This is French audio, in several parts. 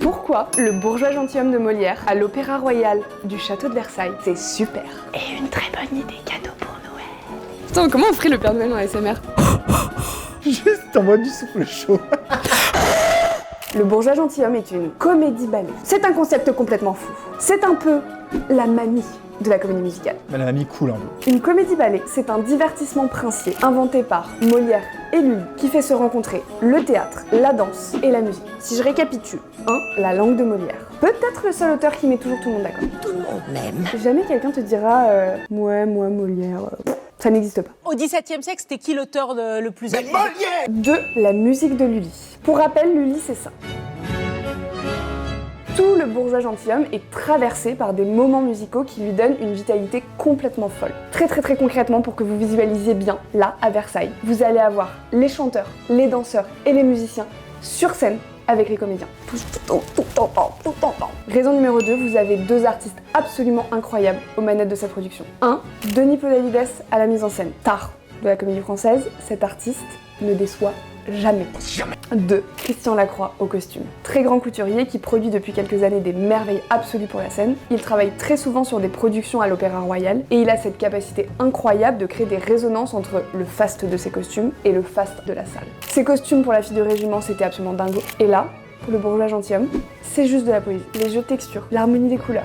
Pourquoi le bourgeois gentilhomme de Molière à l'Opéra Royal du Château de Versailles? C'est super. Et une très bonne idée cadeau pour Noël. Attends, comment on ferait le Père Noël en ASMR? Juste en mode du souffle chaud. Le bourgeois gentilhomme est une comédie-ballet. C'est un concept complètement fou. C'est un peu la mamie de la comédie musicale. Elle a mis cool un peu. Une comédie-ballet, c'est un divertissement princier inventé par Molière et Lully qui fait se rencontrer le théâtre, la danse et la musique. Si je récapitule, 1. La langue de Molière. Peut-être le seul auteur qui met toujours tout le monde d'accord. Tout le monde m'aime. Jamais quelqu'un te dira ouais, moi Molière, ça n'existe pas. Au XVIIe siècle, c'était qui l'auteur le plus aimé? 2. La musique de Lully. Pour rappel, Lully c'est ça. Tout le bourgeois gentilhomme est traversé par des moments musicaux qui lui donnent une vitalité complètement folle. Très concrètement, pour que vous visualisiez bien, là, à Versailles, vous allez avoir les chanteurs, les danseurs et les musiciens sur scène avec les comédiens. Tout en temps. Raison numéro 2, vous avez deux artistes absolument incroyables aux manettes de cette production. 1. Denis Podalides à la mise en scène. Star de la comédie française, cet artiste ne déçoit jamais. 2. Christian Lacroix au costume. Très grand couturier qui produit depuis quelques années des merveilles absolues pour la scène. Il travaille très souvent sur des productions à l'Opéra Royal et il a cette capacité incroyable de créer des résonances entre le faste de ses costumes et le faste de la salle. Ses costumes pour la fille de régiment, c'était absolument dingo. Et là, pour le bourgeois gentilhomme, c'est juste de la poésie. Les jeux de texture, l'harmonie des couleurs.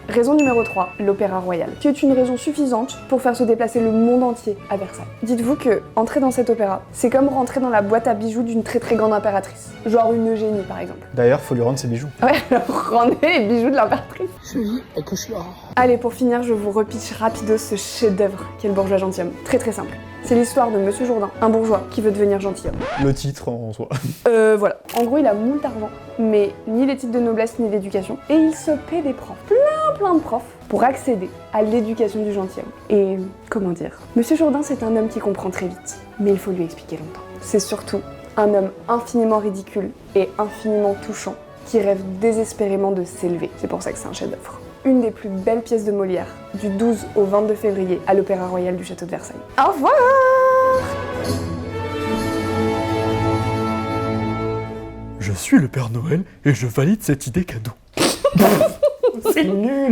Raison numéro 3, l'Opéra Royal, qui est une raison suffisante pour faire se déplacer le monde entier à Versailles. Dites-vous que entrer dans cet opéra, c'est comme rentrer dans la boîte à bijoux d'une très grande impératrice. Genre une Eugénie par exemple. D'ailleurs, faut lui rendre ses bijoux. Ouais, alors rendez les bijoux de l'impératrice. Oui, et que je suis... Allez, pour finir, je vous repitch rapidos ce chef-d'œuvre qu'est le bourgeois gentilhomme. Très simple. C'est l'histoire de Monsieur Jourdain, un bourgeois qui veut devenir gentilhomme. Le titre en soi. Voilà. En gros, il a moult argent, mais ni les titres de noblesse ni l'éducation. Et il se paie des profs. Plein de profs pour accéder à l'éducation du gentilhomme. Et comment dire, Monsieur Jourdain, c'est un homme qui comprend très vite, mais il faut lui expliquer longtemps. C'est surtout un homme infiniment ridicule et infiniment touchant qui rêve désespérément de s'élever. C'est pour ça que c'est un chef-d'œuvre. Une des plus belles pièces de Molière, du 12 au 22 février à l'Opéra Royal du Château de Versailles. Au revoir! Je suis le Père Noël et je valide cette idée cadeau. C'est nul.